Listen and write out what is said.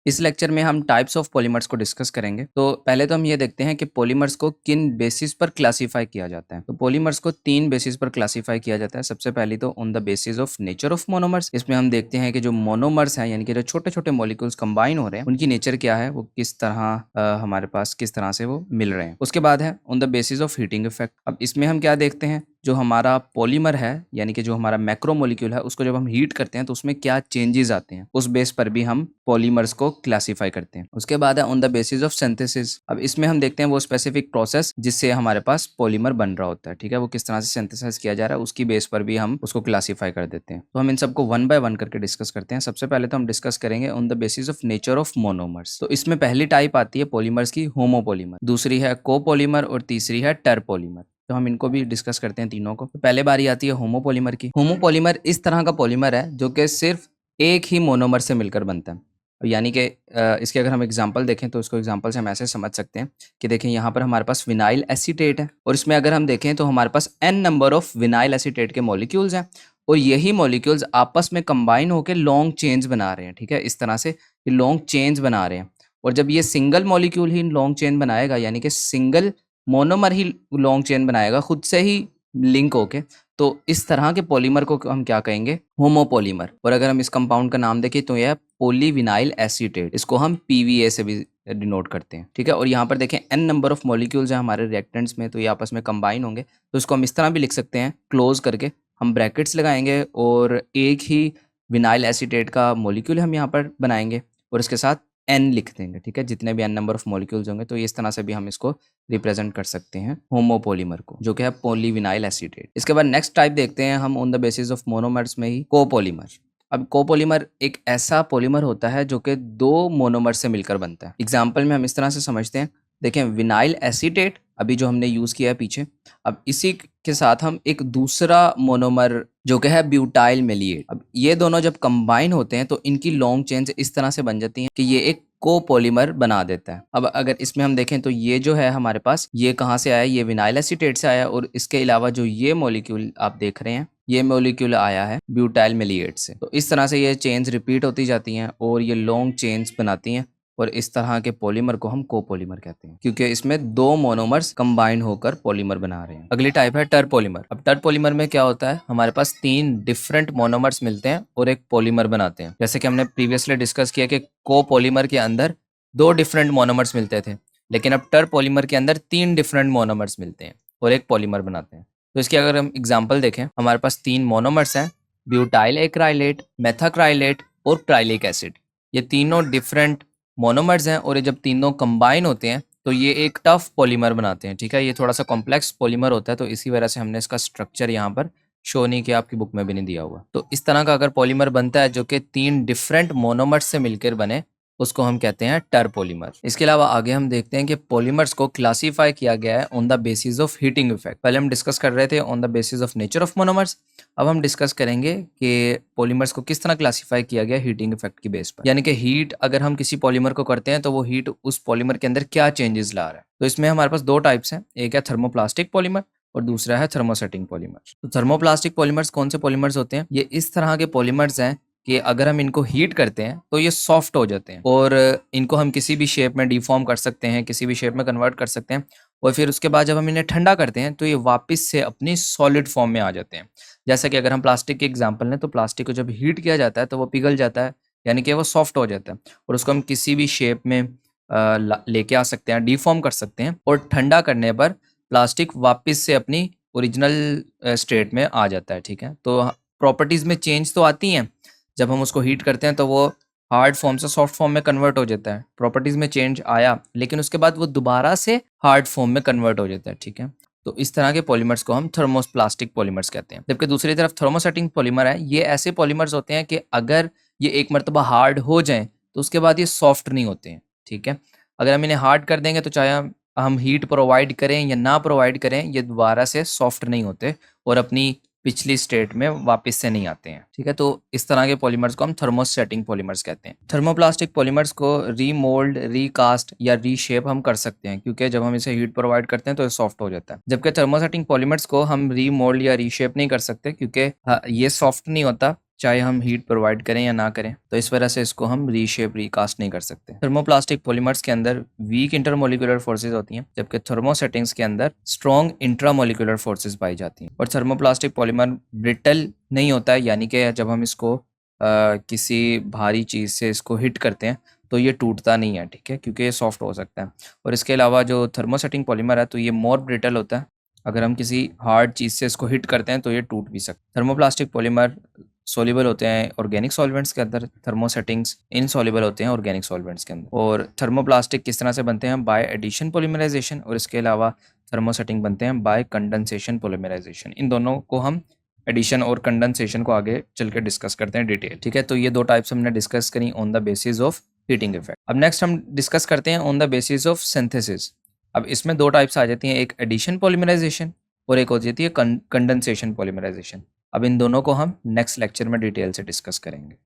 इस लेक्चर में हम टाइप्स ऑफ पॉलीमर्स को डिस्कस करेंगे। तो पहले तो हम ये देखते हैं कि पॉलीमर्स को किन बेसिस पर क्लासिफाई किया जाता है। तो पॉलीमर्स को 3 बेसिस पर क्लासिफाई किया जाता है। सबसे पहले तो on the basis of nature of monomers. इसमें हम देखते हैं कि जो मोनोमर्स हैं यानी कि जो छोटे-छोटे मॉलिक्यूल्स कंबाइन हो रहे हैं, उनकी नेचर क्या है, वो किस तरह हमारे पास किस तरह से वो मिल रहे हैं। उसके बाद है on the basis of heating effect. अब इसमें हम क्या देखते हैं, जो हमारा पॉलीमर है यानी कि जो हमारा मैक्रोमोलिक्यूल है, उसको जब हम हीट करते हैं तो उसमें क्या चेंजेस आते हैं, उस बेस पर भी हम पॉलीमर्स को क्लासिफाई करते हैं। उसके बाद है on the basis of synthesis. अब इसमें हम देखते हैं वो स्पेसिफिक प्रोसेस जिससे हमारे पास पॉलीमर बन रहा होता है, ठीक है, वो किस तरह से सिंथेसाइज किया जा रहा है, उसकी बेस पर भी हम उसको क्लासिफाई कर देते हैं। तो हम इन सबको वन बाय वन करके डिस्कस करते हैं। सबसे पहले तो हम डिस्कस करेंगे on the basis of nature of monomers. तो इसमें पहली टाइप आती है पॉलीमर्स की होमोपॉलीमर, दूसरी है कोपॉलीमर और तीसरी है टर्पॉलीमर। तो हम इनको भी डिस्कस करते हैं तीनों को। तो पहले बारी आती है होमोपॉलीमर की। होमोपॉलीमर इस तरह का पॉलीमर है जो कि सिर्फ एक ही मोनोमर से मिलकर बनता है। यानी कि इसके अगर हम एग्जांपल देखें तो इसको एग्जांपल से हम ऐसे समझ सकते हैं कि देखें यहाँ पर हमारे पास विनाइल एसीटेट है और इसमें अगर हम देखें तो हमारे पास n number of vinyl acetate के मॉलिक्यूल्स हैं और यही मॉलिक्यूल्स आपस में कंबाइन होकर लॉन्ग चेन्स बना रहे हैं, ठीक है, इस तरह से ये लॉन्ग चेन्स बना रहे हैं। और जब ये सिंगल मॉलिक्यूल ही लॉन्ग चेन बनाएगा यानी कि सिंगल मोनोमर ही लॉन्ग चेन बनाएगा खुद से ही लिंक होके, तो इस तरह के पॉलीमर को हम क्या कहेंगे, होमोपॉलीमर। और अगर हम इस कंपाउंड का नाम देखें तो यह पॉलीविनाइल एसीटेट, इसको हम पीवीए से भी डिनोट करते हैं, ठीक है। और यहाँ पर देखें n नंबर ऑफ मॉलिक्यूल्स हैं हमारे रिएक्टेंट्स में, तो ये आपस में कंबाइन होंगे, तो इसको हम इस तरह भी लिख सकते हैं, क्लोज करके हम ब्रैकेट्स लगाएंगे और एक ही विनाइल एसीटेट का मॉलिक्यूल हम यहाँ पर बनाएंगे और इसके साथ n लिख देंगे, ठीक है, जितने भी n नंबर ऑफ मॉलिक्यूल्स होंगे। तो इस तरह से भी हम इसको रिप्रेजेंट कर सकते हैं होमोपॉलीमर को, जो कि है पॉलीविनाइल एसीटेट। इसके बाद नेक्स्ट टाइप देखते हैं हम on the basis of monomers में ही कोपॉलीमर। अब कोपॉलीमर एक ऐसा पॉलीमर होता है जो कि 2 मोनोमर से मिलकर बनता है। एग्जाम्पल में हम इस तरह से समझते हैं, देखें विनाइल एसीटेट अभी जो हमने यूज़ किया है पीछे, अब इसी के साथ हम एक दूसरा मोनोमर जो कि है ब्यूटाइल मेलिएट। अब ये दोनों जब कंबाइन होते हैं तो इनकी लॉन्ग चेन्स इस तरह से बन जाती हैं कि ये एक कोपॉलीमर बना देता है। अब अगर इसमें हम देखें तो ये जो है हमारे पास, ये कहाँ से आया, ये विनाइल एसीटेट से आया और इसके अलावा जो ये मॉलिक्यूल आप देख रहे हैं, ये मॉलिक्यूल आया है ब्यूटाइल मेलिएट से। तो इस तरह से ये चेन्स रिपीट होती जाती हैं और ये लॉन्ग चेन्स बनाती हैं और इस तरह के पॉलीमर को हम कोपॉलीमर कहते हैं, क्योंकि इसमें 2 मोनोमर्स कंबाइन होकर पॉलीमर बना रहे हैं। अगली टाइप है टर्पॉलीमर। अब टर्पॉलीमर में क्या होता है, हमारे पास 3 डिफरेंट मोनोमर्स मिलते हैं और एक पॉलीमर बनाते हैं। जैसे कि हमने प्रीवियसली डिस्कस किया कि कोपॉलीमर के अंदर 2 डिफरेंट मोनोमर्स मिलते थे, लेकिन अब टर्पॉलीमर के अंदर 3 डिफरेंट मोनोमर्स मिलते हैं और एक पॉलीमर बनाते हैं। तो इसकी अगर हम एग्जाम्पल देखें, हमारे पास 3 मोनोमर्स हैं, ब्यूटाइल एक्राइलेट, मेथाक्राइलेट और ट्राइलिक एसिड। ये तीनों डिफरेंट मोनोमर्स हैं और ये जब तीनों कंबाइन होते हैं तो ये एक टफ पॉलीमर बनाते हैं, ठीक है। ये थोड़ा सा कॉम्प्लेक्स पॉलीमर होता है, तो इसी वजह से हमने इसका स्ट्रक्चर यहाँ पर शो नहीं किया, आपकी बुक में भी नहीं दिया हुआ। तो इस तरह का अगर पॉलीमर बनता है जो कि 3 डिफरेंट मोनोमर्स से मिलकर बने, उसको हम कहते हैं टर्पॉलीमर। इसके अलावा आगे हम देखते हैं कि पॉलीमर्स को क्लासिफाई किया गया है on the basis of heating effect. पहले हम डिस्कस कर रहे थे on the basis of nature of monomers, अब हम डिस्कस करेंगे कि पॉलीमर्स को किस तरह क्लासिफाई किया गया हीटिंग इफेक्ट की बेस पर। यानी कि हीट अगर हम किसी पॉलीमर को करते हैं तो वो हीट उस पॉलीमर के अंदर क्या चेंजेस ला रहा है। तो इसमें हमारे पास 2 टाइप्स हैं, एक है थर्मोप्लास्टिक पॉलीमर और दूसरा है थर्मोसेटिंग पॉलीमर। तो थर्मोप्लास्टिक पॉलीमर्स कौन से पॉलीमर्स होते हैं, ये इस तरह के पॉलीमर्स हैं कि अगर हम इनको हीट करते हैं तो ये सॉफ्ट हो जाते हैं और इनको हम किसी भी शेप में डिफॉर्म कर सकते हैं, किसी भी शेप में कन्वर्ट कर सकते हैं और फिर उसके बाद जब हम इन्हें ठंडा करते हैं तो ये वापस से अपनी सॉलिड फॉर्म में आ जाते हैं। जैसा कि अगर हम प्लास्टिक के एग्जांपल लें तो प्लास्टिक को जब हीट किया जाता है तो वो पिघल जाता है, यानी कि वो सॉफ्ट हो जाता है और उसको हम किसी भी शेप में लेके आ सकते हैं, डिफॉर्म कर सकते हैं और ठंडा करने पर प्लास्टिक वापस से अपनी ओरिजिनल स्टेट में आ जाता है, ठीक है। तो प्रॉपर्टीज़ में चेंज तो आती हैं, जब हम उसको हीट करते हैं तो वो हार्ड फॉर्म से सॉफ्ट फॉर्म में कन्वर्ट हो जाता है, प्रॉपर्टीज़ में चेंज आया, लेकिन उसके बाद वो दोबारा से हार्ड फॉर्म में कन्वर्ट हो जाता है, ठीक है। तो इस तरह के पॉलीमर्स को हम थर्मोप्लास्टिक पॉलीमर्स कहते हैं। जबकि दूसरी तरफ थर्मोसेटिंग पॉलीमर है, ये ऐसे पॉलीमर्स होते हैं कि अगर ये एक मरतबा हार्ड हो जाएं तो उसके बाद ये सॉफ्ट नहीं होते हैं, ठीक है। अगर हम इन्हें हार्ड कर देंगे तो चाहे हम हीट प्रोवाइड करें या ना प्रोवाइड करें, ये दोबारा से सॉफ्ट नहीं होते और अपनी पिछली स्टेट में वापस से नहीं आते हैं, ठीक है। तो इस तरह के पॉलीमर्स को हम थर्मोसेटिंग पॉलीमर्स कहते हैं। थर्मोप्लास्टिक पॉलीमर्स को रीमोल्ड, रीकास्ट या रीशेप हम कर सकते हैं, क्योंकि जब हम इसे हीट प्रोवाइड करते हैं तो ये सॉफ्ट हो जाता है। जबकि थर्मोसेटिंग पॉलीमर्स को हम रीमोल्ड या रीशेप नहीं कर सकते, क्योंकि ये सॉफ्ट नहीं होता चाहे हम हीट प्रोवाइड करें या ना करें, तो इस वजह से इसको हम रीशेप रिकास्ट नहीं कर सकते। थर्मोप्लास्टिक पॉलीमर्स के अंदर वीक इंटरमोलिकुलर फोर्सेज होती हैं, जबकि थर्मोसेटिंग्स के अंदर स्ट्रॉन्ग इंट्रामोलिकुलर फोर्सेज पाई जाती हैं। और थर्मोप्लास्टिक पॉलीमर ब्रिटल नहीं होता है, यानी कि जब हम इसको किसी भारी चीज़ से इसको हिट करते हैं तो ये टूटता नहीं है, ठीक है, क्योंकि ये सॉफ्ट हो सकता है। और इसके अलावा जो थर्मोसेटिंग पॉलीमर है तो ये मोर ब्रिटल होता है, अगर हम किसी हार्ड चीज़ से इसको हिट करते हैं तो ये टूट भी सकता है। थर्मोप्लास्टिक पॉलीमर सोल्यूबल होते हैं ऑर्गेनिक सॉल्वेंट्स के अंदर, थर्मोसेटिंग्स इनसॉल्युबल होते हैं ऑर्गेनिक सॉल्वेंट्स के अंदर। और थर्मोप्लास्टिक किस तरह से बनते हैं? बाय एडिशन पॉलीमराइजेशन, और इसके अलावा थर्मोसेटिंग बनते हैं बाय कंडेंसेशन पॉलीमराइजेशन। इन दोनों को हम एडिशन और कंडेंसेशन को आगे चल के डिस्कस करते हैं डिटेल, ठीक है। तो ये दो टाइप्स हमने डिस्कस करी on the basis of heating effect. अब नेक्स्ट हम डिस्कस करते हैं on the basis of synthesis. अब इसमें दो टाइप्स आ जाती हैं, एक एडिशन पॉलीमराइजेशन और एक हो जाती है कंडेंसेशन पॉलीमराइजेशन। अब इन दोनों को हम नेक्स्ट लेक्चर में डिटेल से डिस्कस करेंगे।